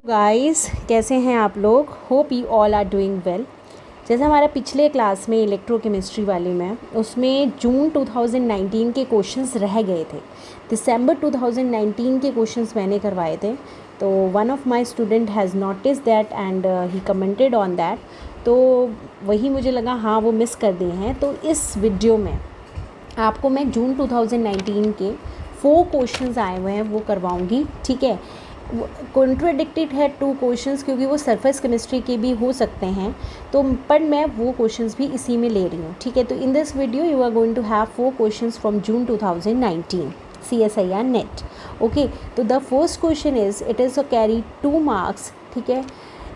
Guys, कैसे हैं आप लोग? Hope you all are doing well. जैसे हमारा पिछले क्लास में इलेक्ट्रोकेमिस्ट्री वाले में उसमें जून 2019 के क्वेश्चंस रह गए थे। दिसंबर 2019 के क्वेश्चंस मैंने करवाए थे। तो one of my student has notice that and he commented on that. तो वही मुझे लगा हाँ वो मिस कर दिए हैं। तो इस वीडियो में आपको मैं जून 2019 के 4 क्वेश्चंस आए हुए हैं वो करवाऊँगी। ठीक है, कॉन्ट्राडिक्टेड है 2 क्वेश्चंस क्योंकि वो सरफेस केमिस्ट्री के भी हो सकते हैं, तो पर मैं वो क्वेश्चंस भी इसी में ले रही हूँ। ठीक है, तो in this video you are going to have 4 questions from June 2019 CSIR NET. Okay, तो the first question is it is carry 2 marks. ठीक है,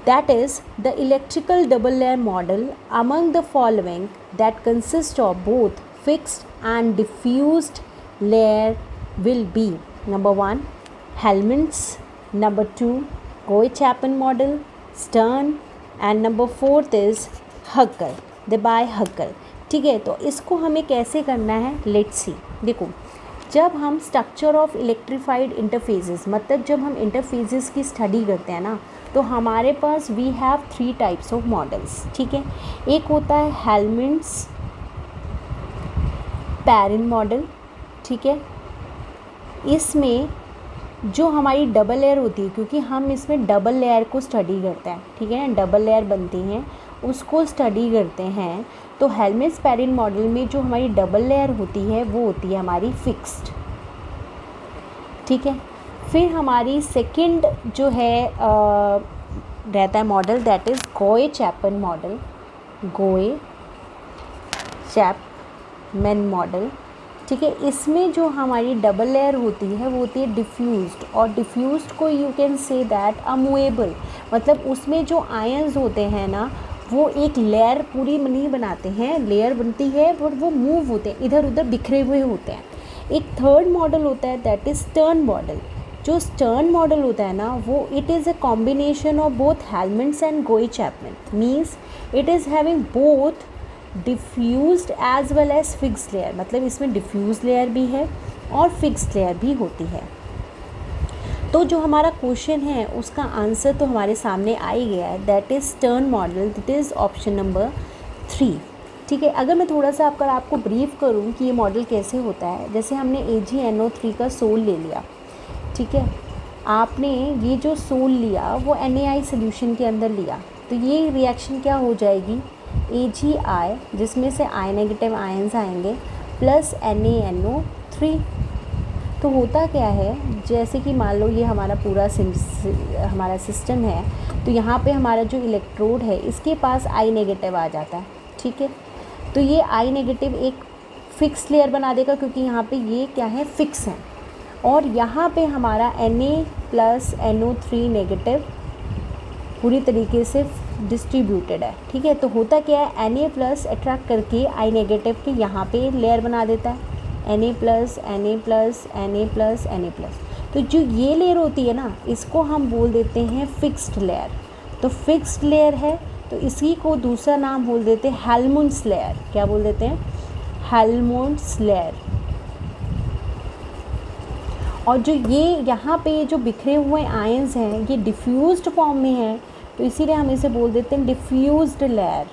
that is the electrical double layer model among the following that consist of both fixed and diffused layer will be: number 1 Helmholtz, number 2 Goy-Chapman model, Stern, and number 4th is Huckel, Debye-Huckel। ठीक है, तो इसको हमें कैसे करना है, let's see. देखो, जब हम स्ट्रक्चर ऑफ इलेक्ट्रीफाइड इंटरफेसेस मतलब जब हम इंटरफेसेस की स्टडी करते हैं ना, तो हमारे पास we have 3 types of models. ठीक है, एक होता है हेल्महोल्ट्ज़ पैरिन मॉडल। ठीक है, इसमें जो हमारी डबल लेयर होती है, क्योंकि हम इसमें डबल लेयर को स्टडी करते हैं। ठीक है ना, डबल लेयर बनती हैं उसको स्टडी करते हैं। तो हेल्महोल्ट्ज़ पैरिन मॉडल में जो हमारी डबल लेयर होती है वो होती है हमारी फिक्स्ड। ठीक है, फिर हमारी सेकंड जो है रहता है model, that is Gouy Chapman model, Gouy Chapman model. ठीक है, इसमें जो हमारी डबल लेयर होती है वो होती है डिफ्यूज्ड, और डिफ्यूज्ड को यू कैन से दैट अमूवेबल, मतलब उसमें जो आयंस होते हैं ना वो एक लेयर पूरी नहीं बनाते हैं, लेयर बनती है और वो मूव होते हैं, इधर उधर बिखरे हुए होते हैं। एक थर्ड मॉडल होता है दैट इज़ स्टर्न मॉडल। जो स्टर्न मॉडल होता है ना वो it is a combination of both Helmholtz and Gouy Chapman, means it is having both diffused as well as fixed layer, मतलब इसमें डिफ्यूज लेयर भी है और फिक्स्ड लेयर भी होती है। तो जो हमारा क्वेश्चन है उसका आंसर तो हमारे सामने आ ही गया है, that is Stern model, that is option number 3। ठीक है, अगर मैं थोड़ा सा आपको ब्रीफ करूं कि ये मॉडल कैसे होता है, जैसे हमने AgNO3 का सोल ले लिया। ठीक है, आपने ये जो सोल लिया वो NaI सोल्यूशन के अंदर लिया, तो ये रिएक्शन क्या हो जाएगी, AgI जिसमें से I नेगेटिव आयंस आएंगे प्लस NaNO3। तो होता क्या है, जैसे कि मान लो ये हमारा पूरा हमारा सिस्टम है, तो यहाँ पे हमारा जो इलेक्ट्रोड है इसके पास I नेगेटिव आ जाता है। ठीक है, तो ये I नेगेटिव एक फिक्स लेयर बना देगा क्योंकि यहाँ पे ये क्या है, फिक्स है, और यहाँ पे हमारा Na प्लस NO3 नेगेटिव पूरी तरीके से डिस्ट्रीब्यूटेड है। ठीक है, तो होता क्या है, Na प्लस अट्रैक्ट करके I नेगेटिव के यहाँ पे लेयर बना देता है, Na plus Na plus Na plus Na plus. तो जो ये लेयर होती है ना इसको हम बोल देते हैं फिक्स्ड लेयर। तो फिक्स्ड लेयर है तो इसी को दूसरा नाम बोल देते हैं हेल्महोल्ट्ज़ लेयर। क्या बोल देते हैं, हेल्महोल्ट्ज़ लेयर। और जो ये यहाँ पे जो बिखरे हुए आयंस हैं ये डिफ्यूज्ड फॉर्म में है, तो इसीलिए हम इसे बोल देते हैं डिफ्यूज्ड लेयर।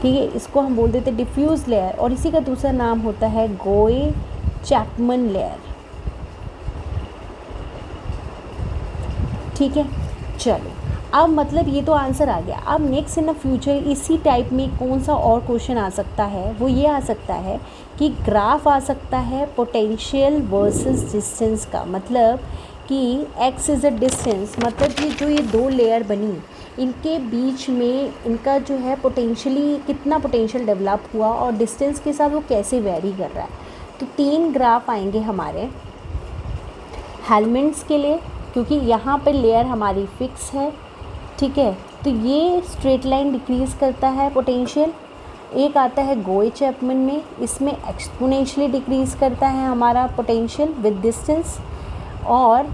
ठीक है, इसको हम बोल देते हैं डिफ्यूज लेयर, और इसी का दूसरा नाम होता है गोय-चैपमन लेयर। ठीक है, चलो अब मतलब ये तो आंसर आ गया। अब नेक्स्ट इन द फ्यूचर इसी टाइप में कौन सा और क्वेश्चन आ सकता है, वो ये आ सकता है कि ग्राफ आ सकता है पोटेंशियल वर्सेस डिस्टेंस का, मतलब कि x इज़ अ डिस्टेंस, मतलब कि जो ये 2 लेयर बनी इनके बीच में इनका जो है पोटेंशियली कितना पोटेंशियल डेवलप हुआ और डिस्टेंस के साथ वो कैसे वेरी कर रहा है। तो 3 ग्राफ आएंगे हमारे हेल्महोल्ट्ज़ के लिए, क्योंकि यहाँ पे लेयर हमारी फिक्स है। ठीक है, तो ये स्ट्रेट लाइन डिक्रीज़ करता है पोटेंशियल। एक आता है गोय-चैपमन में, इसमें एक्सपोनेंशियली डिक्रीज़ करता है हमारा पोटेंशियल विद डिस्टेंस। और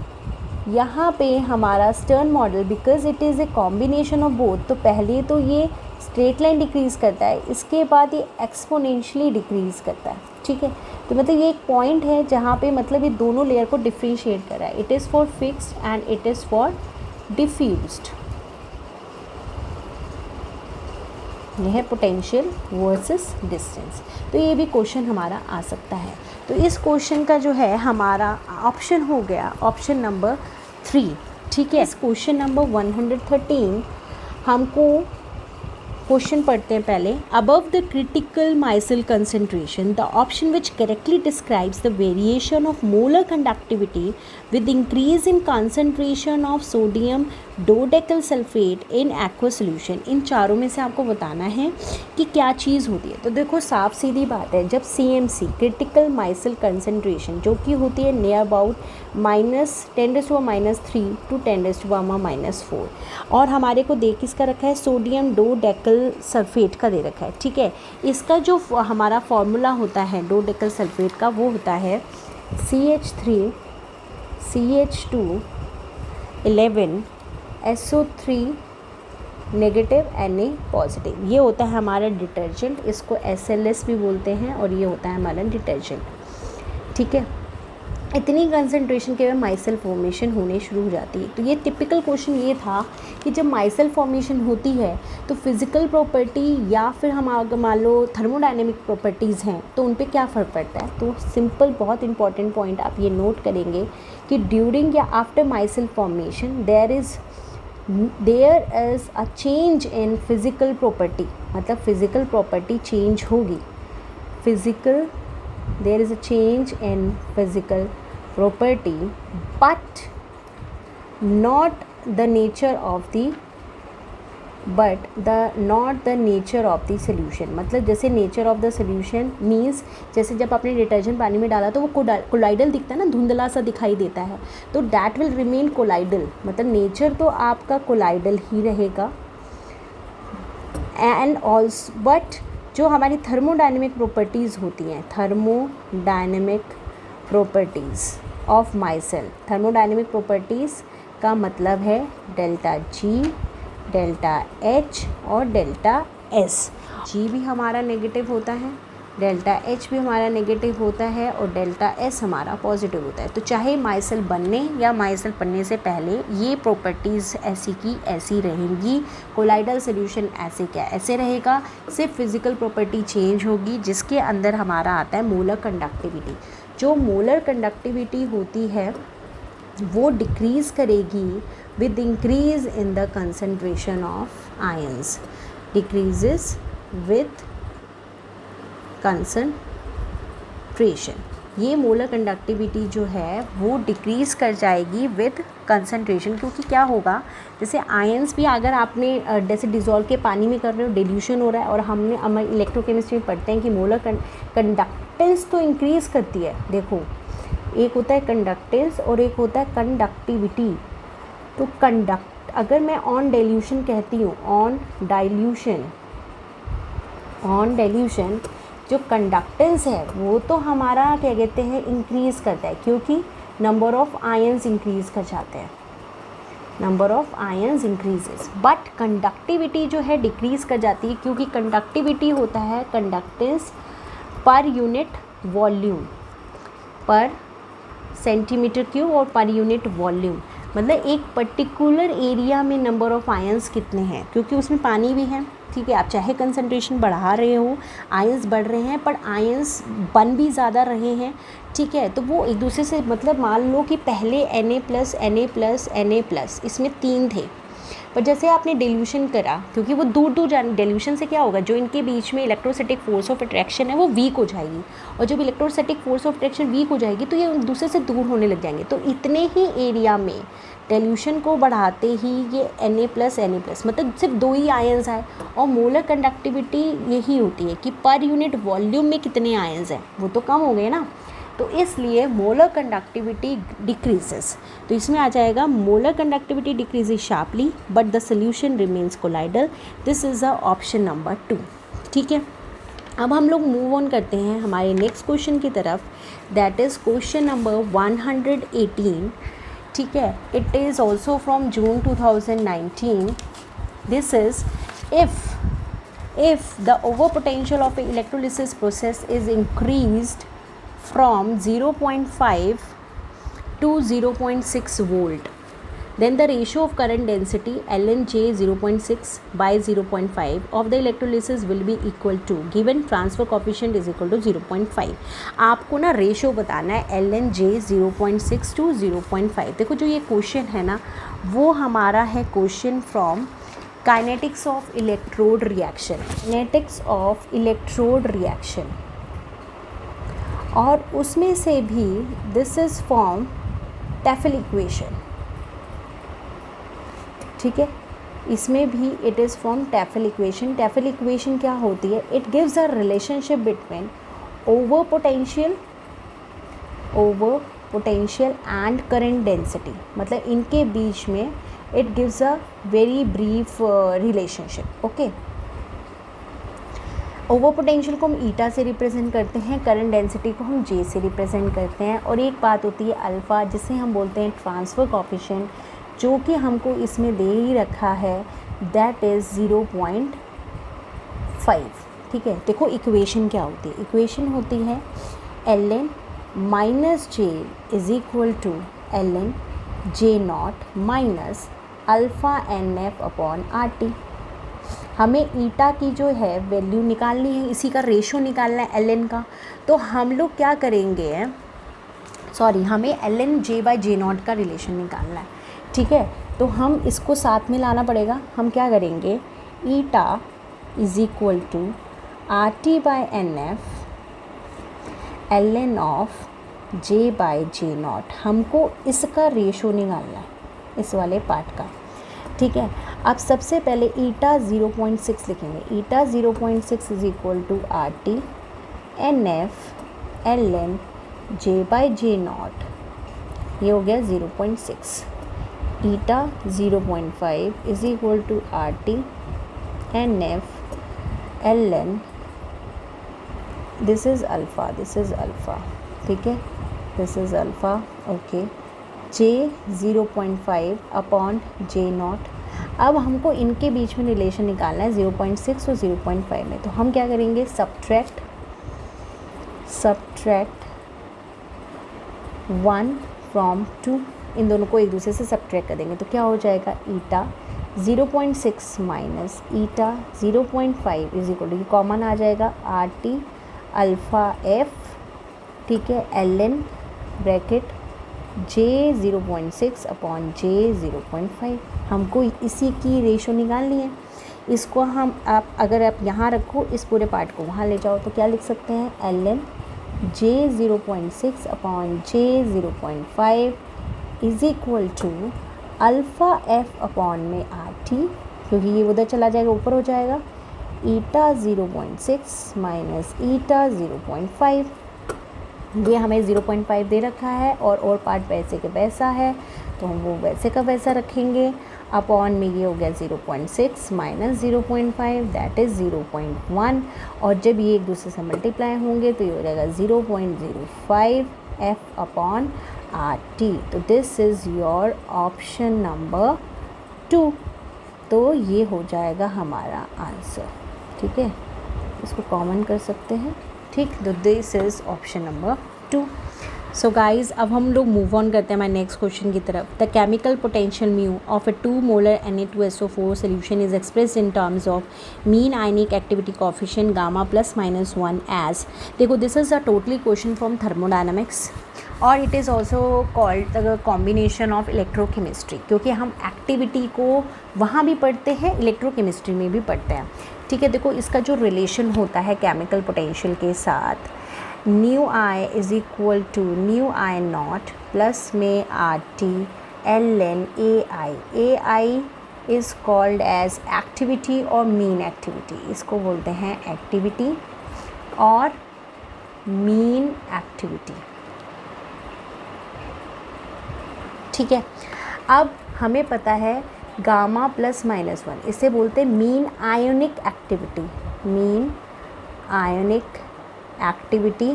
यहाँ पे हमारा stern model, because it is a combination of both, तो पहले तो ये स्ट्रेट लाइन डिक्रीज़ करता है, इसके बाद ये एक्सपोनेंशियली डिक्रीज़ करता है। ठीक है। तो मतलब ये एक पॉइंट है जहाँ पे मतलब ये दोनों लेयर को डिफ्रेंशिएट कर रहा है, it is for fixed and it is for diffused. यह है पोटेंशियल वर्सेस डिस्टेंस। तो ये भी क्वेश्चन हमारा आ सकता है। तो इस क्वेश्चन का जो है हमारा ऑप्शन हो गया ऑप्शन नंबर 3, ठीक है। इस क्वेश्चन नंबर 113 हमको क्वेश्चन पढ़ते हैं पहले। Above the critical micelle concentration the option which correctly describes the variation of molar conductivity with increase in concentration of sodium dodecyl sulphate in aqua solution. इन चारों में से आपको बताना है कि क्या चीज़ होती है। तो देखो साफ सीधी बात है, जब CMC क्रिटिकल माइसिल कंसंट्रेशन जो कि होती है नियर अबाउट -10⁻³ टू 10⁻⁻4, और हमारे को दे किसका रखा है, सोडियम डोडेकल सल्फेट का दे रखा है, ठीक है। इसका जो हमारा फॉर्मूला होता है डोडेकल सल्फेट का वो होता है CH3 CH2 11 SO3 negative Na positive. ये होता है हमारा डिटर्जेंट, इसको SLS भी बोलते हैं, और ये होता है हमारा डिटर्जेंट, ठीक है। इतनी कंसंट्रेशन के बाद माइसेल फॉर्मेशन होने शुरू हो जाती है। तो ये टिपिकल क्वेश्चन ये था कि जब माइसेल फॉर्मेशन होती है तो फिज़िकल प्रॉपर्टी या फिर हम अगर मान लो थर्मोडायनेमिक प्रॉपर्टीज़ हैं तो उन पे क्या फ़र्क पड़ता है। तो सिंपल बहुत इंपॉर्टेंट पॉइंट आप ये नोट करेंगे कि ड्यूरिंग या after micelle formation there is a change in physical property, मतलब फिज़िकल प्रॉपर्टी चेंज होगी। there is a change in physical property but not the nature of the solution। मतलब जैसे nature of the solution means जैसे जब आपने detergent पानी में डाला तो वो कोलाइडल दिखता है ना, धुंधला सा दिखाई देता है, तो दैट विल रिमेन कोलाइडल, मतलब नेचर तो आपका कोलाइडल ही रहेगा। एंड ऑल्सो बट जो हमारी थर्मोडायनेमिक प्रॉपर्टीज़ होती हैं, thermodynamic properties of myself, thermodynamic properties का मतलब है डेल्टा G, डेल्टा H और डेल्टा S। G भी हमारा नेगेटिव होता है, डेल्टा H भी हमारा नेगेटिव होता है और डेल्टा S हमारा पॉजिटिव होता है। तो चाहे माइसेल बनने या माइसेल बनने से पहले ये प्रॉपर्टीज़ ऐसी की ऐसी रहेंगी। कोलाइडल सॉल्यूशन ऐसे क्या ऐसे रहेगा, सिर्फ फिज़िकल प्रॉपर्टी चेंज होगी जिसके अंदर हमारा आता है मोलर कंडक्टिविटी। जो मोलर कंडक्टिविटी होती है वो डिक्रीज़ करेगी with increase in the concentration of ions, decreases with concentration. ये मोलर कंडक्टिविटी जो है वो डिक्रीज़ कर जाएगी विद कंसंट्रेशन, क्योंकि क्या होगा जैसे आयंस भी अगर आपने जैसे डिज़ोल्व के पानी में कर रहे हो, डिल्यूशन हो रहा है, और हम इलेक्ट्रोकेमिस्ट्री में पढ़ते हैं कि मोलर कंडक्टेंस तो इंक्रीज़ करती है। देखो एक होता है कंडक्टेंस और एक होता है कंडक्टिविटी। तो अगर मैं ऑन डाइल्यूशन कहती हूँ, ऑन डाइल्यूशन जो कंडक्टेंस है वो तो हमारा क्या कहते हैं इंक्रीज़ करता है, क्योंकि नंबर ऑफ़ आयंस इंक्रीज़ कर जाते हैं, number of ions increases. But conductivity जो है डिक्रीज़ कर जाती है, क्योंकि कंडक्टिविटी होता है कंडक्टेंस पर यूनिट वॉल्यूम, पर सेंटीमीटर क्यूब और पर यूनिट वॉल्यूम, मतलब एक पर्टिकुलर एरिया में नंबर ऑफ़ आयंस कितने हैं, क्योंकि उसमें पानी भी है, ठीक है। आप चाहे कंसंट्रेशन बढ़ा रहे हो, आयंस बढ़ रहे हैं, पर आयंस बन भी ज़्यादा रहे हैं, ठीक है। तो वो एक दूसरे से मतलब मान लो कि पहले Na+, इसमें 3 थे, पर जैसे आपने डिल्यूशन करा, क्योंकि वो दूर दूर जाने, डिल्यूशन से क्या होगा, जो इनके बीच में इलेक्ट्रोस्टैटिक फोर्स ऑफ अट्रैक्शन है वो वीक हो जाएगी, और जब electrostatic force of attraction weak हो जाएगी तो ये एक दूसरे से दूर होने लग जाएंगे। तो इतने ही एरिया में डिल्यूशन को बढ़ाते ही ये Na+, मतलब सिर्फ 2 ही आयंस आए, और मोलर कंडक्टिविटी यही होती है कि पर यूनिट वॉल्यूम में कितने आयंस हैं, वो तो कम हो गए ना, तो इसलिए मोलर कंडक्टिविटी डिक्रीजेस। तो इसमें आ जाएगा molar conductivity decreases sharply but the solution remains colloidal. This is the option number 2, ठीक है। अब हम लोग मूव ऑन करते हैं हमारे नेक्स्ट क्वेश्चन की तरफ, दैट इज़ क्वेश्चन नंबर 118, ठीक है। It is also from June 2019। This is if if the over potential of an electrolysis process is increased from 0.5 to 0.6 volt, then the ratio of current density LNJ 0.6 by 0.5 of the electrolysis will be equal to given transfer coefficient is equal to 0.5. आपको ना ratio बताना है LNJ 0.6 to 0.5. देखो जो ये question है ना वो हमारा है question from kinetics of electrode reaction, kinetics of electrode reaction, और उसमें से भी this is form Tafel equation, ठीक है, इसमें भी it is from Tafel equation. Tafel equation क्या होती है? It gives a relationship between over potential and current density. मतलब इनके बीच में it gives a very brief relationship. Okay, over potential को हम ईटा से रिप्रेजेंट करते हैं, करंट डेंसिटी को हम जे से रिप्रेजेंट करते हैं, और एक बात होती है अल्फ़ा जिसे हम बोलते हैं ट्रांसफ़र कोएफिशिएंट, जो कि हमको इसमें दे ही रखा है, दैट इज़ 0.5. ठीक है, देखो इक्वेशन क्या होती है? इक्वेशन होती है ln minus J is equal to ln J not minus alpha N F upon R T. हमें ईटा की जो है वैल्यू निकालनी है, इसी का रेशो निकालना है ln का. तो हम लोग क्या करेंगे, हमें ln J by J not का रिलेशन निकालना है. ठीक है, तो हम इसको साथ में लाना पड़ेगा. हम क्या करेंगे, eta is equal to R T by n F ln of J by J naught. हमको इसका रेशो निकालना है, इस वाले पार्ट का. ठीक है, अब सबसे पहले ईटा 0.6 लिखेंगे. Eta 0.6 is equal to R T N F ln J by J not. ये हो गया 0.6. Eta 0.5 is equal to R T N F ln, this is alpha, ठीक है, this is alpha. Okay, J 0.5 upon J not. अब हमको इनके बीच में रिलेशन निकालना है 0.6 और 0.5 में. तो हम क्या करेंगे, सब्ट्रैक्ट 1 फ्रॉम 2, इन दोनों को एक दूसरे से सब्ट्रैक्ट कर देंगे. तो क्या हो जाएगा, eta 0.6 minus eta 0.5 is equal to, common आ जाएगा, आर टी अल्फ़ा एफ, ठीक है, ln bracket J 0.6 upon J 0.5. हमको इसी की रेशो निकालनी है. इसको हम अगर आप यहाँ रखो, इस पूरे पार्ट को वहाँ ले जाओ, तो क्या लिख सकते हैं, ln J 0.6 upon J 0.5 is equal to alpha F upon में आर टी, क्योंकि ये उधर चला जाएगा, ऊपर हो जाएगा, ईटा 0.6 माइनस ईटा 0.5. ये हमें 0.5 दे रखा है, और पार्ट वैसे के वैसा है, तो हम वो वैसे का वैसा रखेंगे. अपॉन में ये हो गया 0.6 माइनस 0.5, दैट इज़ 0.1. और जब ये एक दूसरे से मल्टीप्लाई होंगे तो ये हो जाएगा 0.05 एफ अपॉन आर टी. तो this is your option number 2. तो ये हो जाएगा हमारा आंसर. ठीक है, इसको कॉमन कर सकते हैं. ठीक, तो this is option number 2. So guys, अब हम लोग मूव ऑन करते हैं हमारे नेक्स्ट क्वेश्चन की तरफ. The chemical potential mu of a 2 molar Na2SO4 solution is expressed in terms of mean ionic activity coefficient gamma +-1 as. देखो, this is a totally question from thermodynamics, और it is also called the combination of electrochemistry, क्योंकि हम activity को वहाँ भी पढ़ते हैं, electrochemistry में भी पढ़ते हैं. ठीक है, देखो इसका जो रिलेशन होता है केमिकल पोटेंशियल के साथ, nu i is equal to nu i not plus में R T ln a i is called as activity और मीन एक्टिविटी. इसको बोलते हैं एक्टिविटी और मीन एक्टिविटी. ठीक है, अब हमें पता है गामा +-1, इसे बोलते हैं mean ionic activity. Mean ionic activity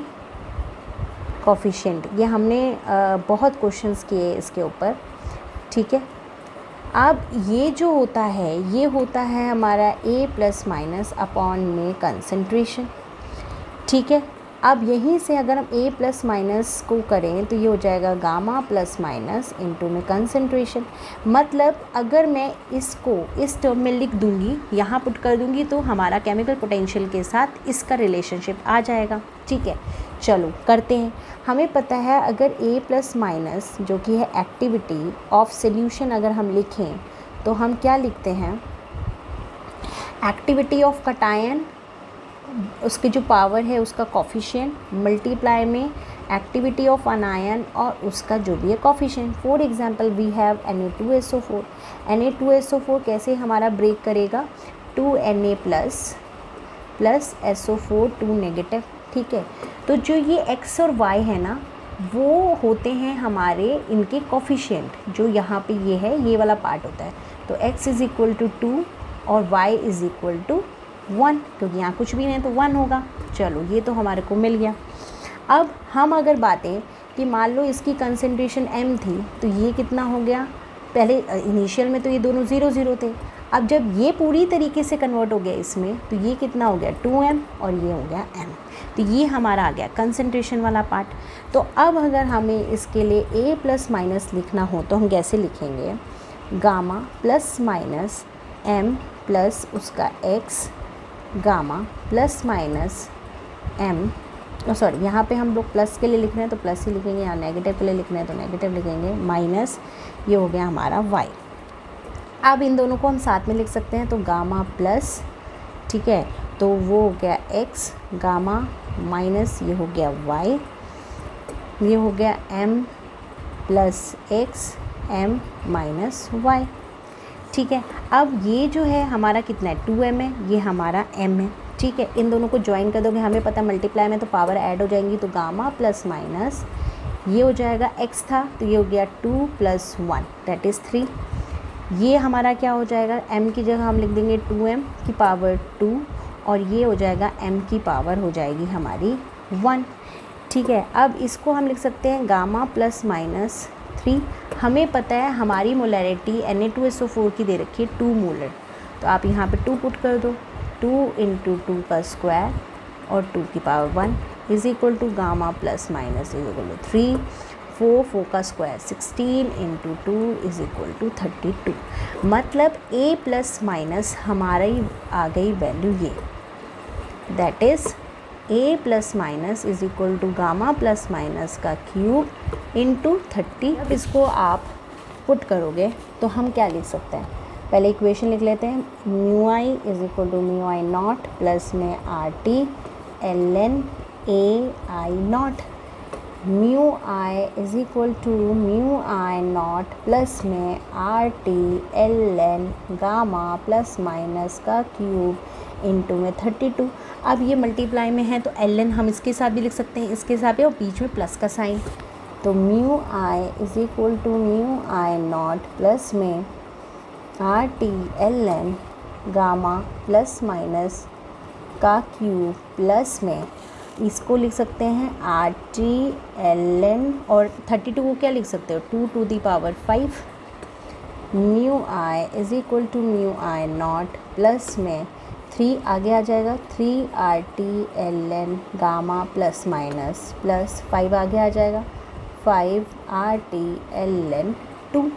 coefficient. ये हमने बहुत क्वेश्चंस किए इसके ऊपर. ठीक है, अब ये जो होता है ये होता है हमारा A प्लस माइनस अपॉन में कंसंट्रेशन, ठीक है। अब यहीं से अगर हम A प्लस माइनस को करें तो ये हो जाएगा गामा प्लस माइनस इंटू में कंसंट्रेशन। मतलब अगर मैं इसको इस टर्म में लिख दूंगी, यहाँ पुट कर दूंगी, तो हमारा केमिकल पोटेंशियल के साथ इसका रिलेशनशिप आ जाएगा, ठीक है। चलो करते हैं। हमें पता है अगर A प्लस माइनस जो कि है एक्टिविटी ऑफ सोल्यूशन अगर हम लिखें तो हम क्या लिखते हैं, एक्टिविटी ऑफ कटायन उसकी जो पावर है उसका कॉफिशिएंट मल्टीप्लाई में एक्टिविटी ऑफ अनायन और उसका जो भी है coefficient. For example we have Na2SO4। Na2SO4 कैसे हमारा ब्रेक करेगा, 2Na प्लस SO4 2 नेगेटिव, ठीक है। तो जो ये x और y है ना वो होते हैं हमारे इनके कॉफिशिएंट, जो यहाँ पे ये है ये वाला पार्ट होता है। तो x इज़ इक्वल टू 2 और y इज़ इक्वल टू 1, क्योंकि यहाँ कुछ भी नहीं तो 1 होगा। चलो ये तो हमारे को मिल गया। अब हम अगर बातें कि मान लो इसकी कंसंट्रेशन m थी तो ये कितना हो गया, पहले इनिशियल में तो ये दोनों 0 0 थे। अब जब ये पूरी तरीके से कन्वर्ट हो गया इसमें तो ये कितना हो गया 2m और ये हो गया m। तो ये हमारा आ गया कंसंट्रेशन वाला पार्ट। तो अब अगर हमें इसके लिए A प्लस माइनस लिखना हो तो हम कैसे लिखेंगे, gamma plus minus m plus उसका x gamma plus minus m, sorry यहाँ पे हम लोग प्लस के लिए लिख रहे हैं तो प्लस ही लिखेंगे, यहाँ नेगेटिव के लिए लिख रहे हैं तो नेगेटिव लिखेंगे, माइनस ये हो गया हमारा y। अब इन दोनों को हम साथ में लिख सकते हैं तो गामा प्लस, ठीक है, तो वो हो गया x गामा माइनस ये हो गया y, ये हो गया m plus x m minus y, ठीक है। अब ये जो है हमारा कितना है 2m है, ये हमारा m है, ठीक है। इन दोनों को ज्वाइन कर दोगे, हमें पता मल्टीप्लाई में तो पावर ऐड हो जाएंगी, तो गामा प्लस माइनस ये हो जाएगा x था तो ये हो गया 2 प्लस 1 दैट इज़ 3। ये हमारा क्या हो जाएगा, m की जगह हम लिख देंगे 2m की पावर 2 और ये हो जाएगा m की पावर हो जाएगी हमारी 1, ठीक है। अब इसको हम लिख सकते हैं गामा प्लस माइनस 3। हमें पता है हमारी मोलैरिटी Na2SO4 की दे रखी है 2 मोलर, तो आप यहाँ पे 2 पुट कर दो, 2 इंटू 2 का स्क्वायर और 2 की power 1 is equal to gamma plus minus is equal to 3, 4 का square 16 into 2 is equal to 32। मतलब A प्लस माइनस हमारी आ गई वैल्यू ये, that is A plus minus is equal to gamma plus minus का cube into 30। अब इसको आप put करोगे तो हम क्या लिख सकते हैं, पहले इक्वेशन लिख लेते हैं, mu I is equal to mu I not plus में RT ln A I नॉट, mu I is equal to mu I not plus में RT ln gamma plus minus का क्यूब इंटू में 32। अब ये मल्टीप्लाई में है तो ln हम इसके साथ भी लिख सकते हैं, इसके साथ भी, और बीच में प्लस का साइन, तो mu I is equal to mu I not plus में RT ln gamma plus minus का क्यूब प्लस में इसको लिख सकते हैं RT ln, और 32 को क्या लिख सकते हो 2 to the power 5, mu I is equal to mu I not plus में 3 आगे आ जाएगा, 3 RT ln gamma plus minus plus 5 आगे आ जाएगा, 5 RT ln 2।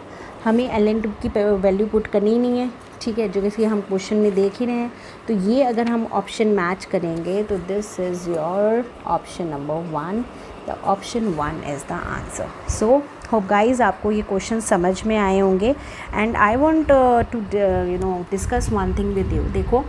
हमें ln 2 की वैल्यू पुट करनी ही नहीं है, ठीक है, जो कि हम क्वेश्चन में देख ही रहे हैं। तो ये अगर हम ऑप्शन मैच करेंगे तो this is your option number 1, the option 1 is the answer. So hope guys आपको ये क्वेश्चन समझ में आए होंगे and I want to discuss one thing with you. देखो,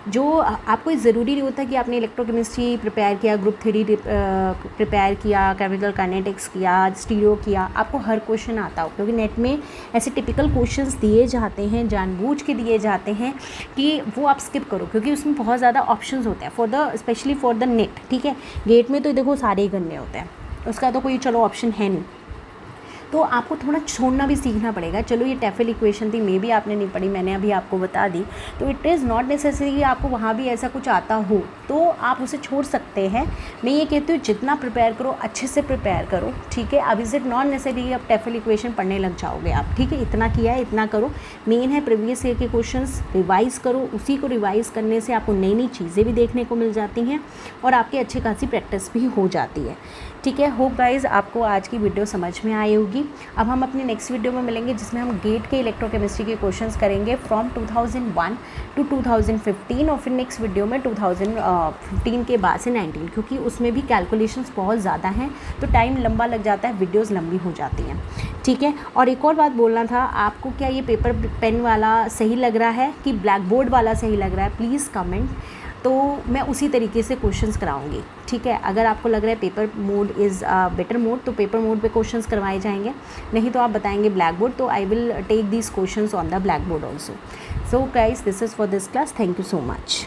जो आपको ज़रूरी नहीं होता कि आपने इलेक्ट्रोकेमिस्ट्री प्रिपेयर किया, ग्रुप थ्योरी प्रिपेयर किया, केमिकल काइनेटिक्स किया, स्टीरियो किया, आपको हर क्वेश्चन आता हो, क्योंकि नेट में ऐसे टिपिकल क्वेश्चंस दिए जाते हैं, जानबूझ के दिए जाते हैं कि वो आप स्किप करो, क्योंकि उसमें बहुत ज़्यादा ऑप्शंस होते हैं स्पेशली फॉर द नेट, ठीक है। गेट में तो देखो सारे ही करने होते हैं, उसका तो कोई चलो ऑप्शन है नहीं, तो आपको थोड़ा छोड़ना भी सीखना पड़ेगा। चलो ये टेफल इक्वेशन थी, मे भी आपने नहीं पढ़ी, मैंने अभी आपको बता दी, तो इट इज़ नॉट नेसेसरी कि आपको वहाँ भी ऐसा कुछ आता हो, तो तो आप उसे छोड़ सकते हैं। मैं ये कहती हूँ जितना प्रिपेयर करो अच्छे से प्रिपेयर करो, ठीक है। अब इज़ इट नॉट नेसेसरी अब टेफल इक्वेशन पढ़ने लग जाओगे आप, ठीक है। इतना किया है, इतना करो। मेन है प्रीवियस ईयर के क्वेश्चंस रिवाइज़ करो, उसी को रिवाइज़ करने से आपको नई नई चीज़ें भी देखने को मिल जाती हैं और आपकी अच्छी खासी प्रैक्टिस भी हो जाती है, ठीक है। होप गाइज आपको आज की वीडियो समझ में आई होगी। अब हम अपने नेक्स्ट वीडियो में मिलेंगे जिसमें हम गेट के इलेक्ट्रोकेमिस्ट्री के क्वेश्चंस करेंगे फ्रॉम 2001 टू 2015 और फिर नेक्स्ट वीडियो में 2015 के बाद से 19, क्योंकि उसमें भी कैलकुलेशंस बहुत ज़्यादा हैं तो टाइम लंबा लग जाता है, वीडियोज़ लंबी हो जाती हैं, ठीक है। और एक और बात बोलना था आपको, क्या ये पेपर पेन वाला सही लग रहा है कि ब्लैक बोर्ड वाला सही लग रहा है, प्लीज़ कमेंट, तो मैं उसी तरीके से क्वेश्चंस कराऊंगी, ठीक है। अगर आपको लग रहा है paper mode is better mode तो पेपर मोड पे क्वेश्चंस करवाए जाएंगे, नहीं तो आप बताएंगे ब्लैक बोर्ड, तो I will take these questions on the black board also. So guys, this is for this class, thank you so much.